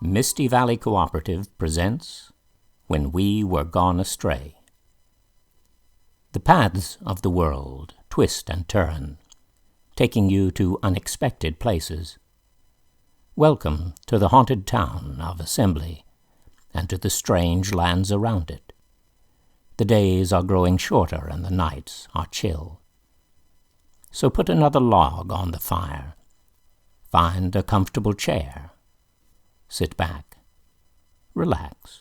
Misty Valley Cooperative presents When We Were Gone Astray. The paths of the world twist and turn, taking you to unexpected places. Welcome to the haunted town of Assembly, and to the strange lands around it. The days are growing shorter and the nights are chill. So put another log on the fire. Find a comfortable chair. Sit back, relax,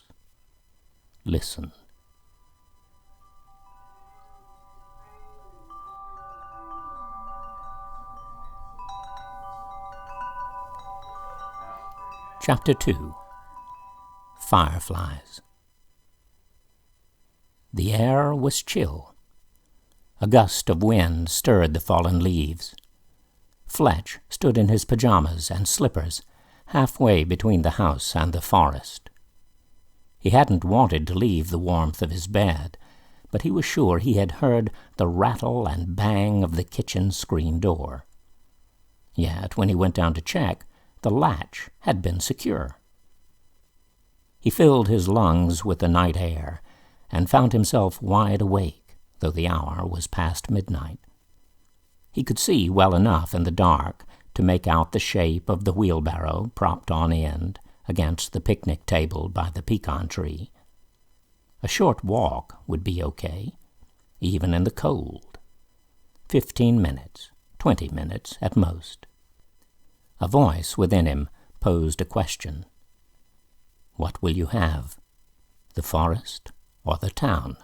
listen. Chapter 2. Fireflies. The air was chill. A gust of wind stirred the fallen leaves. Fletch stood in his pajamas and slippers, halfway between the house and the forest. He hadn't wanted to leave the warmth of his bed, but he was sure he had heard the rattle and bang of the kitchen screen door. Yet when he went down to check, the latch had been secure. He filled his lungs with the night air and found himself wide awake, though the hour was past midnight. He could see well enough in the dark to make out the shape of the wheelbarrow propped on end against the picnic table by the pecan tree. A short walk would be okay, even in the cold. 15 minutes, 20 minutes at most. A voice within him posed a question. What will you have, the forest or the town?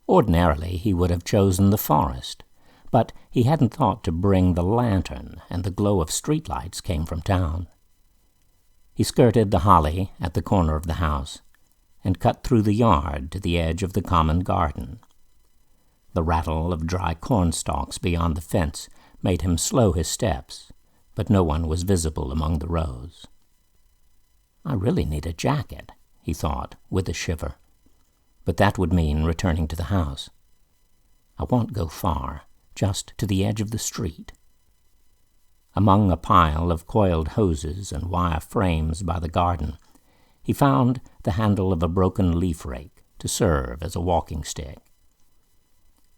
Ordinarily he would have chosen the forest, but he hadn't thought to bring the lantern, and the glow of streetlights came from town. He skirted the holly at the corner of the house and cut through the yard to the edge of the common garden. The rattle of dry cornstalks beyond the fence made him slow his steps, but no one was visible among the rows. I really need a jacket, he thought, with a shiver, but that would mean returning to the house. I won't go far, just to the edge of the street. Among a pile of coiled hoses and wire frames by the garden, he found the handle of a broken leaf rake to serve as a walking stick.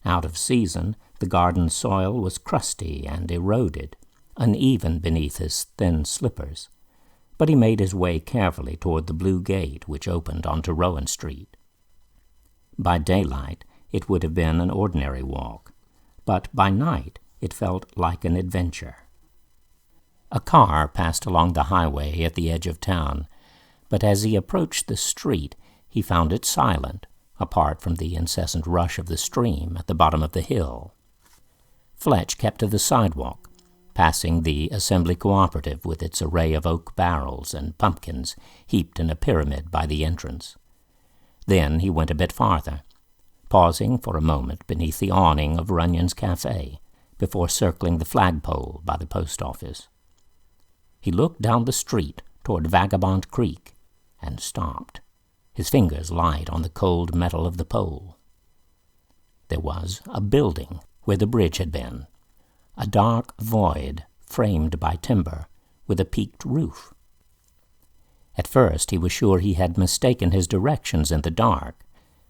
Out of season, the garden soil was crusty and eroded, uneven beneath his thin slippers, but he made his way carefully toward the blue gate which opened onto Rowan Street. By daylight, it would have been an ordinary walk, but by night it felt like an adventure. A car passed along the highway at the edge of town, but as he approached the street, he found it silent, apart from the incessant rush of the stream at the bottom of the hill. Fletch kept to the sidewalk, passing the Assembly Cooperative with its array of oak barrels and pumpkins heaped in a pyramid by the entrance. Then he went a bit farther, pausing for a moment beneath the awning of Runyon's Cafe before circling the flagpole by the post office. He looked down the street toward Vagabond Creek and stopped, his fingers light on the cold metal of the pole. There was a building where the bridge had been, a dark void framed by timber with a peaked roof. At first he was sure he had mistaken his directions in the dark,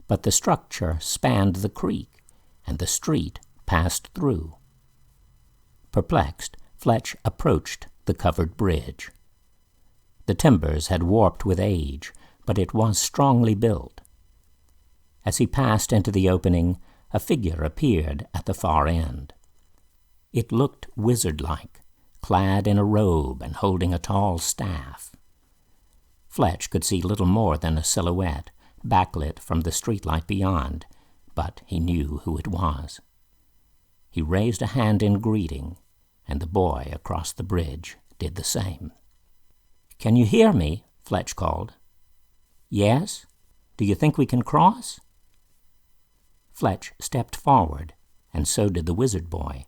but the structure spanned the creek, and the street passed through. Perplexed, Fletch approached the covered bridge. The timbers had warped with age, but it was strongly built. As he passed into the opening, a figure appeared at the far end. It looked wizard-like, clad in a robe and holding a tall staff. Fletch could see little more than a silhouette, backlit from the streetlight beyond, but he knew who it was. He raised a hand in greeting, and the boy across the bridge did the same. "Can you hear me?" Fletch called. "Yes? Do you think we can cross?" Fletch stepped forward, and so did the wizard boy.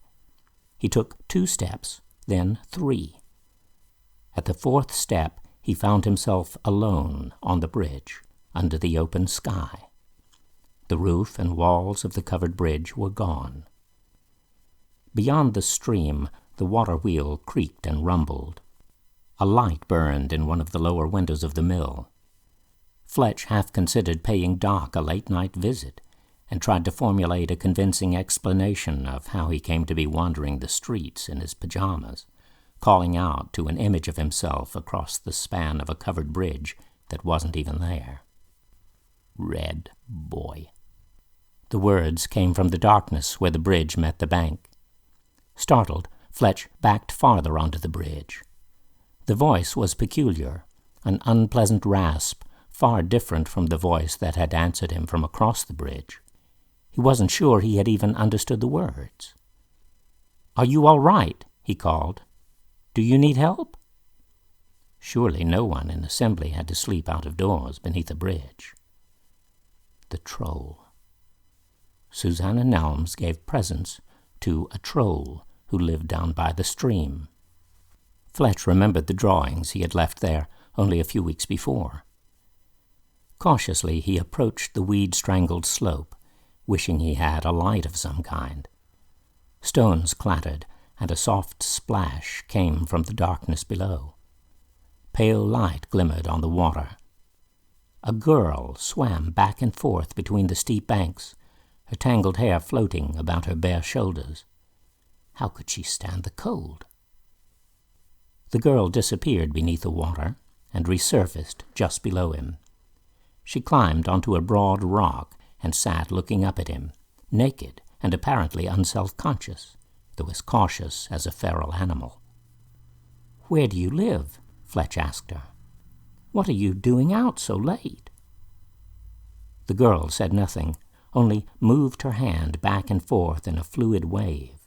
He took 2 steps, then 3. At the 4th step, he found himself alone on the bridge, under the open sky. The roof and walls of the covered bridge were gone. Beyond the stream, the water wheel creaked and rumbled. A light burned in one of the lower windows of the mill. Fletch half considered paying Doc a late-night visit and tried to formulate a convincing explanation of how he came to be wandering the streets in his pajamas, calling out to an image of himself across the span of a covered bridge that wasn't even there. Red boy. The words came from the darkness where the bridge met the bank. Startled, Fletch backed farther onto the bridge. The voice was peculiar, an unpleasant rasp far different from the voice that had answered him from across the bridge. He wasn't sure he had even understood the words. "Are you all right?" he called. "Do you need help?" Surely no one in assembly had to sleep out of doors beneath a bridge. The troll. Susanna Nelms gave presents to a troll who lived down by the stream. Fletch remembered the drawings he had left there only a few weeks before. Cautiously he approached the weed-strangled slope, wishing he had a light of some kind. Stones clattered, and a soft splash came from the darkness below. Pale light glimmered on the water. A girl swam back and forth between the steep banks, her tangled hair floating about her bare shoulders. How could she stand the cold? The girl disappeared beneath the water and resurfaced just below him. She climbed onto a broad rock and sat looking up at him, naked and apparently unself-conscious, though as cautious as a feral animal. "Where do you live?" Fletch asked her. "What are you doing out so late?" The girl said nothing, only moved her hand back and forth in a fluid wave.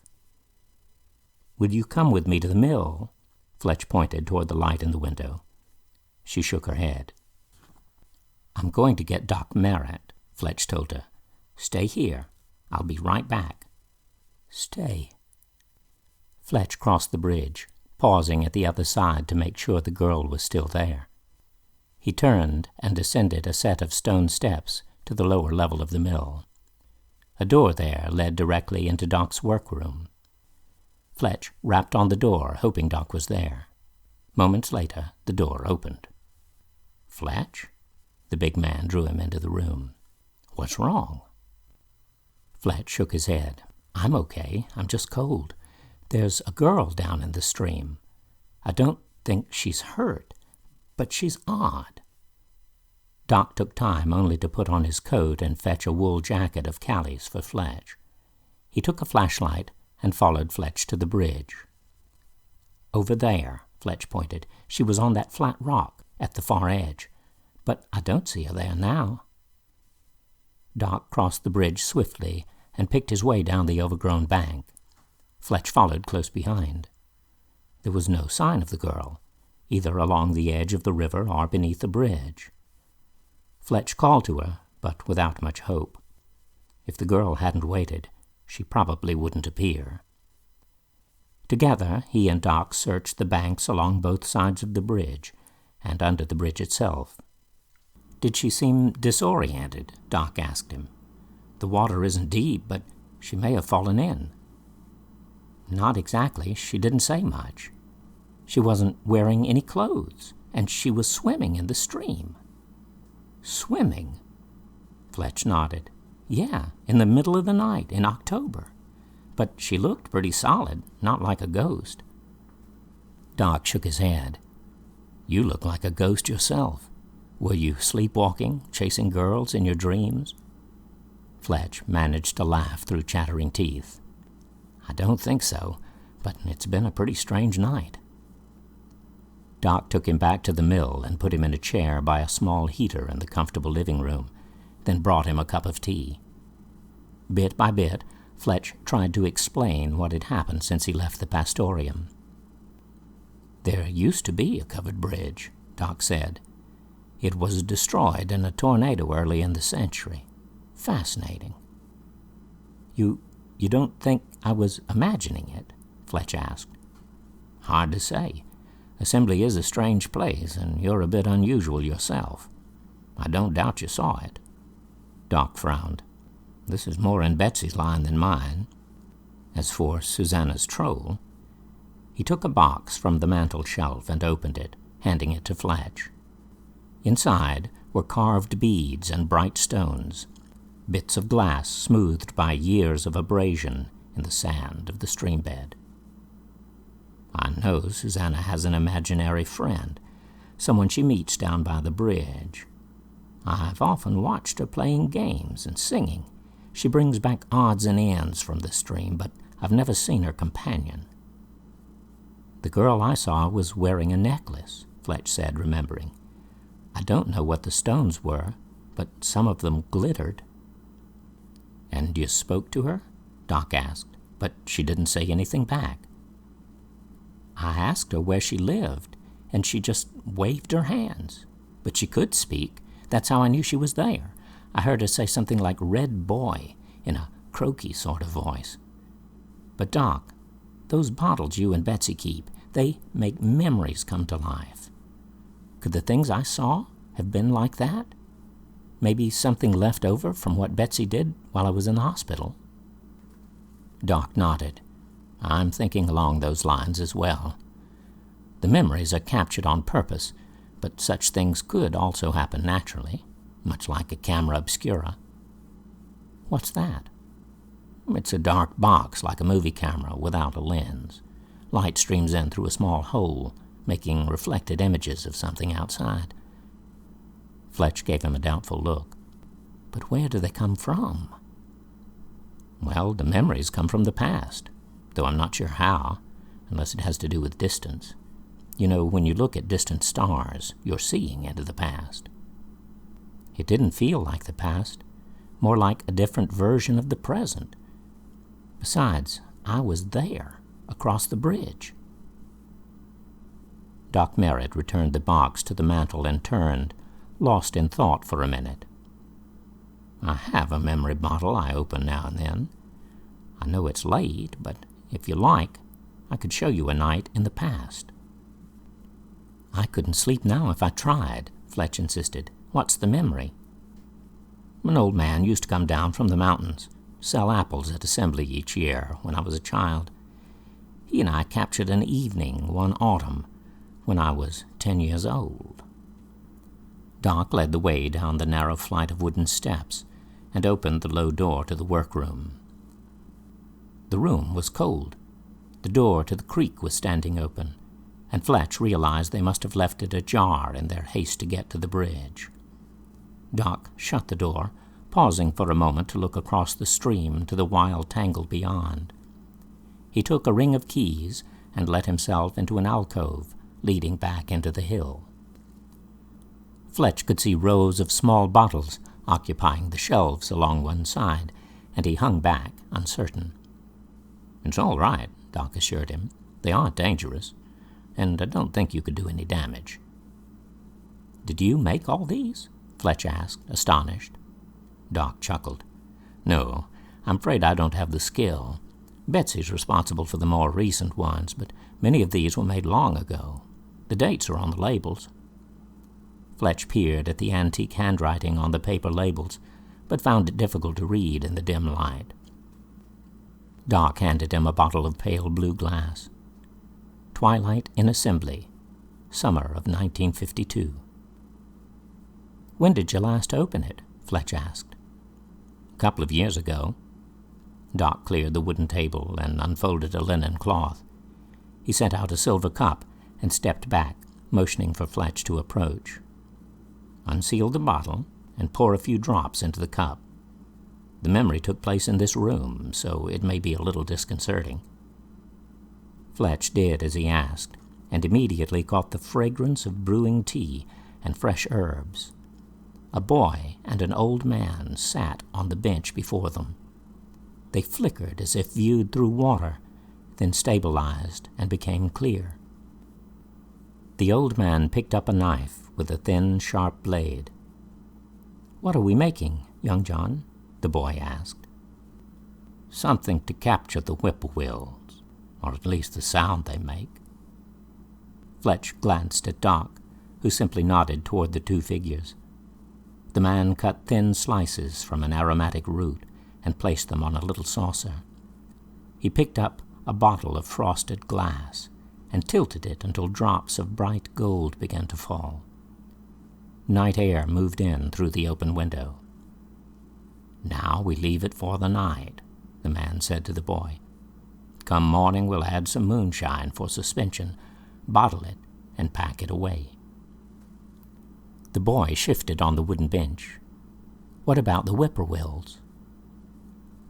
"Will you come with me to the mill?" Fletch pointed toward the light in the window. She shook her head. "I'm going to get Doc Merritt," Fletch told her. "Stay here. I'll be right back." "Stay." Fletch crossed the bridge, pausing at the other side to make sure the girl was still there. He turned and descended a set of stone steps to the lower level of the mill. A door there led directly into Doc's workroom. Fletch rapped on the door, hoping Doc was there. Moments later, the door opened. "Fletch?" The big man drew him into the room. "What's wrong?" Fletch shook his head. "I'm okay. I'm just cold. There's a girl down in the stream. I don't think she's hurt, but she's odd." Doc took time only to put on his coat and fetch a wool jacket of Callie's for Fletch. He took a flashlight and followed Fletch to the bridge. "Over there," Fletch pointed. "She was on that flat rock at the far edge, but I don't see her there now." Doc crossed the bridge swiftly and picked his way down the overgrown bank. Fletch followed close behind. There was no sign of the girl, either along the edge of the river or beneath the bridge. Fletch called to her, but without much hope. If the girl hadn't waited, she probably wouldn't appear. Together, he and Doc searched the banks along both sides of the bridge and under the bridge itself. "Did she seem disoriented?" Doc asked him. "The water isn't deep, but she may have fallen in." "Not exactly. She didn't say much. She wasn't wearing any clothes, and she was swimming in the stream." "Swimming?" Fletch nodded. "Yeah, in the middle of the night, in October. But she looked pretty solid, not like a ghost." Doc shook his head. "You look like a ghost yourself. Were you sleepwalking, chasing girls in your dreams?" Fletch managed to laugh through chattering teeth. "I don't think so, but it's been a pretty strange night." Doc took him back to the mill and put him in a chair by a small heater in the comfortable living room, then brought him a cup of tea. Bit by bit, Fletch tried to explain what had happened since he left the pastorium. "There used to be a covered bridge," Doc said. "It was destroyed in a tornado early in the century. Fascinating." You don't think I was imagining it?" Fletch asked. "Hard to say. Assembly is a strange place, and you're a bit unusual yourself. I don't doubt you saw it." Doc frowned. "This is more in Betsy's line than mine. As for Susanna's troll..." He took a box from the mantel shelf and opened it, handing it to Fletch. Inside were carved beads and bright stones, bits of glass smoothed by years of abrasion in the sand of the stream bed. I know Susanna has an imaginary friend, someone she meets down by the bridge. I've often watched her playing games and singing. She brings back odds and ends from the stream, but I've never seen her companion. The girl I saw was wearing a necklace, Fletch said, remembering. I don't know what the stones were, but some of them glittered. And you spoke to her? Doc asked, but she didn't say anything back. I asked her where she lived, and she just waved her hands. But she could speak. That's how I knew she was there. I heard her say something like "red boy" in a croaky sort of voice. But Doc, those bottles you and Betsy keep, they make memories come to life. Could the things I saw have been like that? Maybe something left over from what Betsy did while I was in the hospital? Doc nodded. I'm thinking along those lines as well. The memories are captured on purpose, but such things could also happen naturally, much like a camera obscura. What's that? It's a dark box like a movie camera without a lens. Light streams in through a small hole, making reflected images of something outside. Fletch gave him a doubtful look. But where do they come from? Well, the memories come from the past, though I'm not sure how, unless it has to do with distance. You know, when you look at distant stars, you're seeing into the past. It didn't feel like the past, more like a different version of the present. Besides, I was there, across the bridge. Doc Merritt returned the box to the mantel and turned, lost in thought for a minute. I have a memory bottle I open now and then. I know it's late, but if you like, I could show you a night in the past. I couldn't sleep now if I tried, Fletch insisted. What's the memory? An old man used to come down from the mountains, sell apples at assembly each year when I was a child. He and I captured an evening one autumn when I was 10 years old. Doc led the way down the narrow flight of wooden steps and opened the low door to the workroom. The room was cold. The door to the creek was standing open, and Fletch realized they must have left it ajar in their haste to get to the bridge. Doc shut the door, pausing for a moment to look across the stream to the wild tangle beyond. He took a ring of keys and let himself into an alcove leading back into the hill. Fletch could see rows of small bottles occupying the shelves along one side, and he hung back, uncertain. "It's all right," Doc assured him. "They aren't dangerous, and I don't think you could do any damage." "Did you make all these?" Fletch asked, astonished. Doc chuckled. "No, I'm afraid I don't have the skill. Betsy's responsible for the more recent ones, but many of these were made long ago. The dates are on the labels." Fletch peered at the antique handwriting on the paper labels, but found it difficult to read in the dim light. Doc handed him a bottle of pale blue glass. "Twilight in Assembly, summer of 1952. "When did you last open it?" Fletch asked. "A couple of years ago." Doc cleared the wooden table and unfolded a linen cloth. He sent out a silver cup and stepped back, motioning for Fletch to approach. "Unseal the bottle and pour a few drops into the cup. The memory took place in this room, so it may be a little disconcerting." Fletch did as he asked, and immediately caught the fragrance of brewing tea and fresh herbs. A boy and an old man sat on the bench before them. They flickered as if viewed through water, then stabilized and became clear. The old man picked up a knife with a thin, sharp blade. "What are we making, young John?" the boy asked. "Something to capture the whippoorwills, or at least the sound they make." Fletch glanced at Doc, who simply nodded toward the two figures. The man cut thin slices from an aromatic root and placed them on a little saucer. He picked up a bottle of frosted glass and tilted it until drops of bright gold began to fall. Night air moved in through the open window. "Now we leave it for the night," the man said to the boy. "Come morning we'll add some moonshine for suspension, bottle it, and pack it away." The boy shifted on the wooden bench. "What about the whippoorwills?"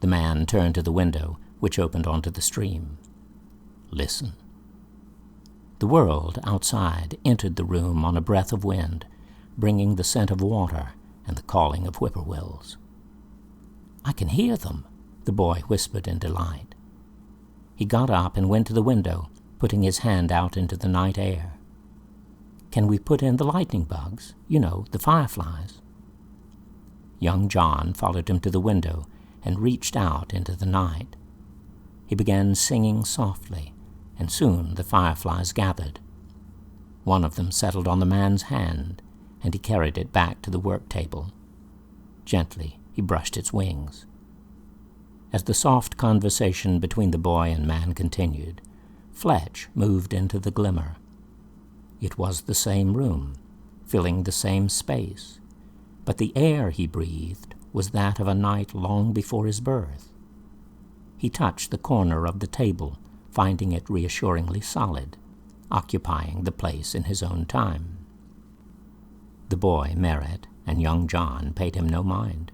The man turned to the window, which opened onto the stream. "Listen." The world outside entered the room on a breath of wind, bringing the scent of water and the calling of whippoorwills. "I can hear them," the boy whispered in delight. He got up and went to the window, putting his hand out into the night air. "Can we put in the lightning bugs? You know, the fireflies." Young John followed him to the window and reached out into the night. He began singing softly, and soon the fireflies gathered. One of them settled on the man's hand, and he carried it back to the work table. Gently, he brushed its wings. As the soft conversation between the boy and man continued, Fletch moved into the glimmer. It was the same room, filling the same space, but the air he breathed was that of a night long before his birth. He touched the corner of the table, finding it reassuringly solid, occupying the place in his own time. The boy, Merritt, and young John paid him no mind,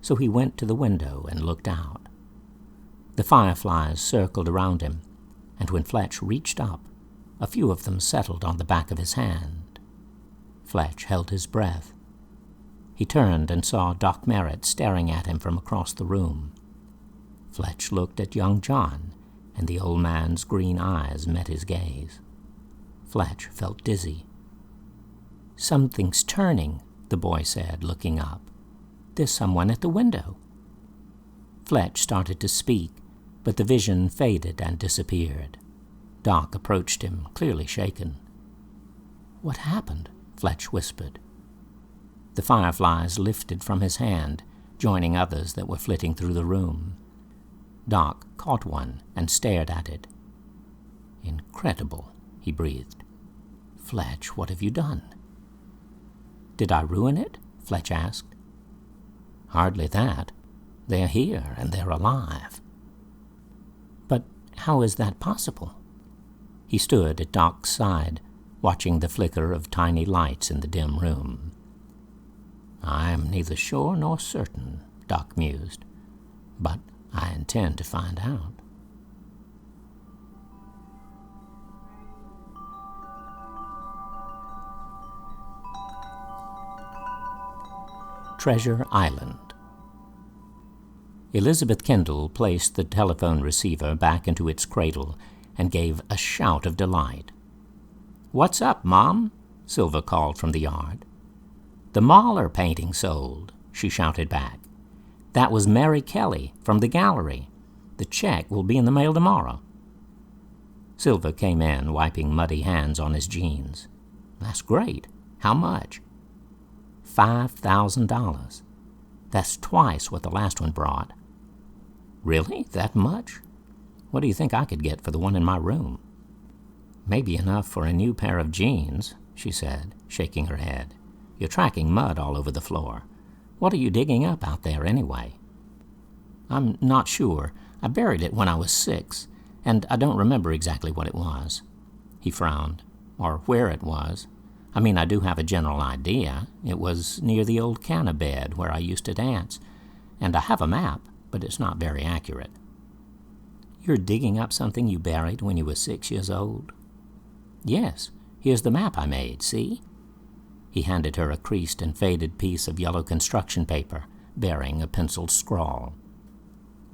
so he went to the window and looked out. The fireflies circled around him, and when Fletch reached up, a few of them settled on the back of his hand. Fletch held his breath. He turned and saw Doc Merritt staring at him from across the room. Fletch looked at young John, and the old man's green eyes met his gaze. Fletch felt dizzy. "Something's turning," the boy said, looking up. "There's someone at the window." Fletch started to speak, but the vision faded and disappeared. Doc approached him, clearly shaken. "What happened?" Fletch whispered. The fireflies lifted from his hand, joining others that were flitting through the room. Doc caught one and stared at it. "Incredible," he breathed. "Fletch, what have you done?" "Did I ruin it?" Fletch asked. "Hardly that. They're here and they're alive." "But how is that possible?" He stood at Doc's side, watching the flicker of tiny lights in the dim room. "I'm neither sure nor certain," Doc mused, "but I intend to find out." Treasure Island. Elizabeth Kendall placed the telephone receiver back into its cradle and gave a shout of delight. "What's up, Mom?" Silver called from the yard. "The Mahler painting sold," she shouted back. "That was Mary Kelly from the gallery. The check will be in the mail tomorrow." Silver came in, wiping muddy hands on his jeans. "That's great. How much?" $5,000. That's twice what the last one brought." "Really? That much? What do you think I could get for the one in my room?" "Maybe enough for a new pair of jeans," she said, shaking her head. "You're tracking mud all over the floor. What are you digging up out there anyway?" "I'm not sure. I buried it when I was 6, and I don't remember exactly what it was." He frowned. "Or where it was. I mean, I do have a general idea. It was near the old canna bed where I used to dance, and I have a map, but it's not very accurate." "You're digging up something you buried when you were 6 years old?" "Yes. Here's the map I made, see?" He handed her a creased and faded piece of yellow construction paper bearing a penciled scrawl.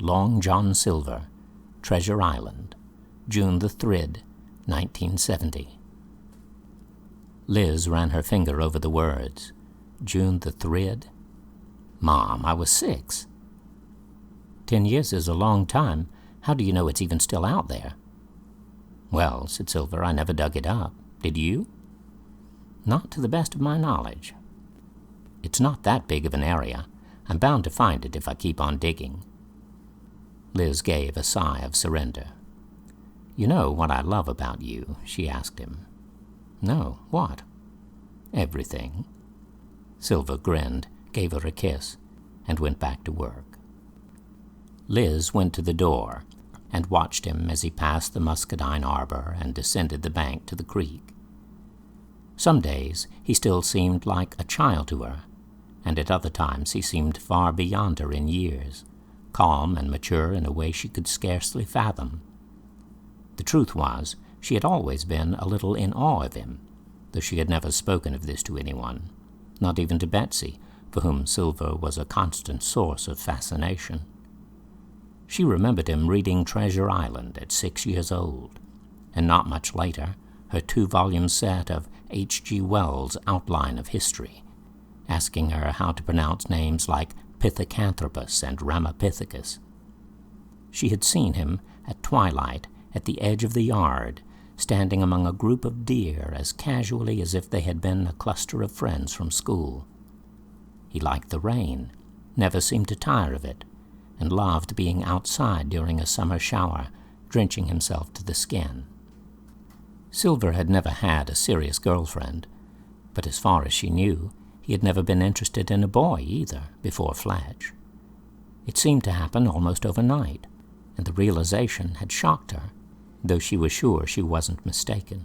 "Long John Silver, Treasure Island, June the 3rd, 1970. Liz ran her finger over the words. "June the 3rd? Mom, I was 6. 10 years is a long time. How do you know it's even still out there?" "Well," said Silver, "I never dug it up. Did you?" "Not to the best of my knowledge." "It's not that big of an area. I'm bound to find it if I keep on digging." Liz gave a sigh of surrender. "You know what I love about you?" she asked him. "No, what?" "Everything." Silver grinned, gave her a kiss, and went back to work. Liz went to the door and watched him as he passed the muscadine arbor and descended the bank to the creek. Some days he still seemed like a child to her, and at other times he seemed far beyond her in years, calm and mature in a way she could scarcely fathom. The truth was, she had always been a little in awe of him, though she had never spoken of this to anyone, not even to Betsy, for whom Silver was a constant source of fascination. She remembered him reading Treasure Island at 6 years old, and not much later, her 2-volume set of H.G. Wells' Outline of History, asking her how to pronounce names like Pithecanthropus and Ramapithecus. She had seen him at twilight at the edge of the yard, standing among a group of deer as casually as if they had been a cluster of friends from school. He liked the rain, never seemed to tire of it, and loved being outside during a summer shower, drenching himself to the skin. Silver had never had a serious girlfriend, but as far as she knew, he had never been interested in a boy either before Fletch. It seemed to happen almost overnight, and the realization had shocked her, though she was sure she wasn't mistaken.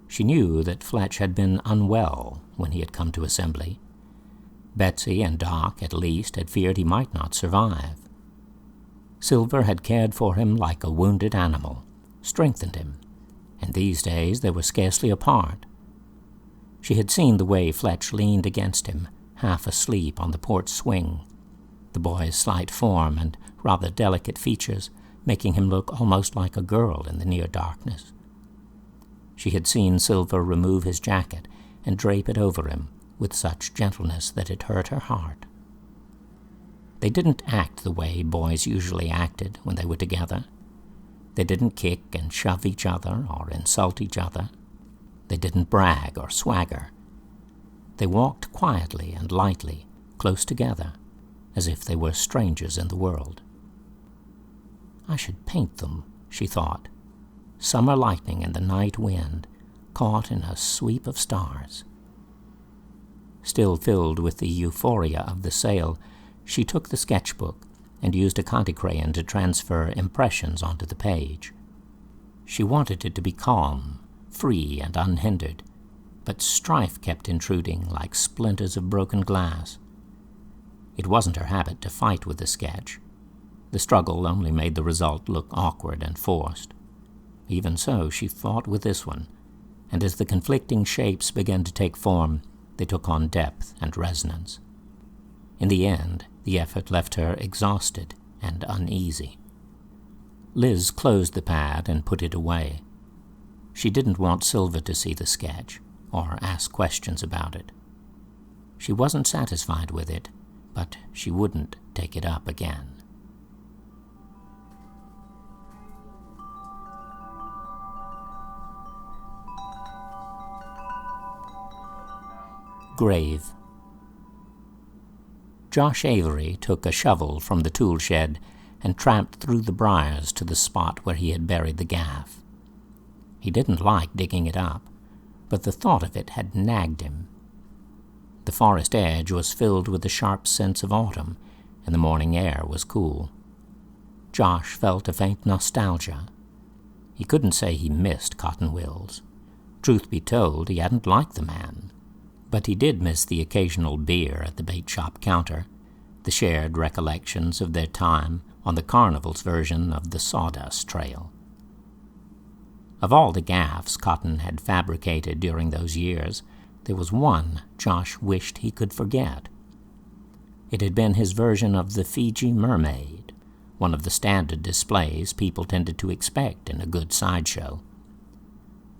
She knew that Fletch had been unwell when he had come to assembly. Betsy and Doc, at least, had feared he might not survive. Silver had cared for him like a wounded animal, strengthened him, and these days they were scarcely apart. She had seen the way Fletch leaned against him, half asleep on the porch swing, the boy's slight form and rather delicate features making him look almost like a girl in the near darkness. She had seen Silver remove his jacket and drape it over him with such gentleness that it hurt her heart. They didn't act the way boys usually acted when they were together. They didn't kick and shove each other or insult each other. They didn't brag or swagger. They walked quietly and lightly, close together, as if they were strangers in the world. "I should paint them," she thought. Summer lightning and the night wind, caught in a sweep of stars. Still filled with the euphoria of the sale, she took the sketchbook and used a conte crayon to transfer impressions onto the page. She wanted it to be calm, free and unhindered, but strife kept intruding like splinters of broken glass. It wasn't her habit to fight with the sketch. The struggle only made the result look awkward and forced. Even so, she fought with this one, and as the conflicting shapes began to take form, they took on depth and resonance. In the end, the effort left her exhausted and uneasy. Liz closed the pad and put it away. She didn't want Silver to see the sketch or ask questions about it. She wasn't satisfied with it, but she wouldn't take it up again. Grave. Josh Avery took a shovel from the tool shed and tramped through the briars to the spot where he had buried the gaff. He didn't like digging it up, but the thought of it had nagged him. The forest edge was filled with the sharp scents of autumn, and the morning air was cool. Josh felt a faint nostalgia. He couldn't say he missed Cotton Wills. Truth be told, he hadn't liked the man. But he did miss the occasional beer at the bait shop counter, the shared recollections of their time on the carnival's version of the Sawdust Trail. Of all the gaffes Cotton had fabricated during those years, there was one Josh wished he could forget. It had been his version of the Fiji Mermaid, one of the standard displays people tended to expect in a good sideshow.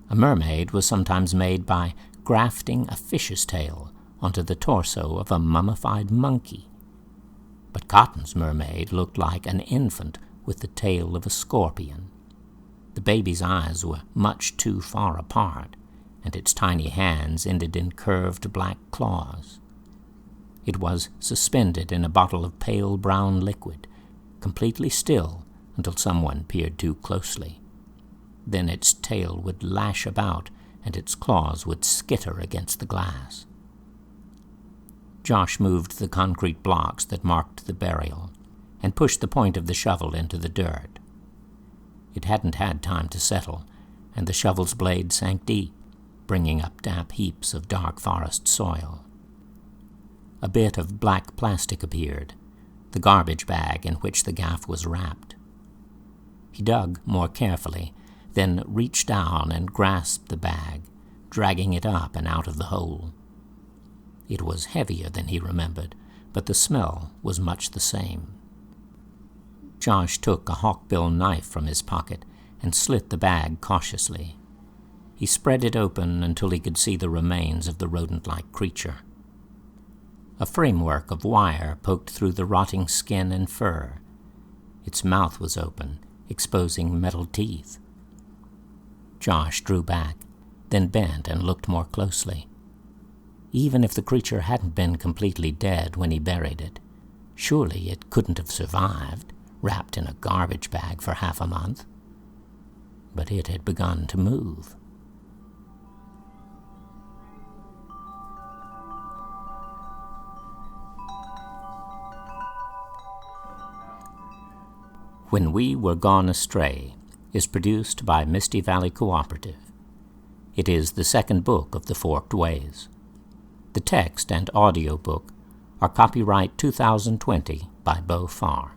A mermaid was sometimes made by grafting a fish's tail onto the torso of a mummified monkey. But Cotton's mermaid looked like an infant with the tail of a scorpion. The baby's eyes were much too far apart, and its tiny hands ended in curved black claws. It was suspended in a bottle of pale brown liquid, completely still until someone peered too closely. Then its tail would lash about, and its claws would skitter against the glass. Josh moved the concrete blocks that marked the burial and pushed the point of the shovel into the dirt. It hadn't had time to settle, and the shovel's blade sank deep, bringing up damp heaps of dark forest soil. A bit of black plastic appeared, the garbage bag in which the gaff was wrapped. He dug more carefully, then reached down and grasped the bag, dragging it up and out of the hole. It was heavier than he remembered, but the smell was much the same. Josh took a hawkbill knife from his pocket and slit the bag cautiously. He spread it open until he could see the remains of the rodent-like creature. A framework of wire poked through the rotting skin and fur. Its mouth was open, exposing metal teeth. Josh drew back, then bent and looked more closely. Even if the creature hadn't been completely dead when he buried it, surely it couldn't have survived, wrapped in a garbage bag for half a month. But it had begun to move. When We Were Gone Astray is produced by Misty Valley Cooperative. It is the second book of the Forked Ways. The text and audiobook are copyright 2020 by Beau Farr.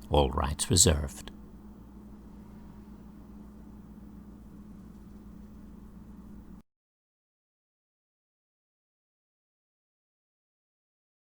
All rights reserved.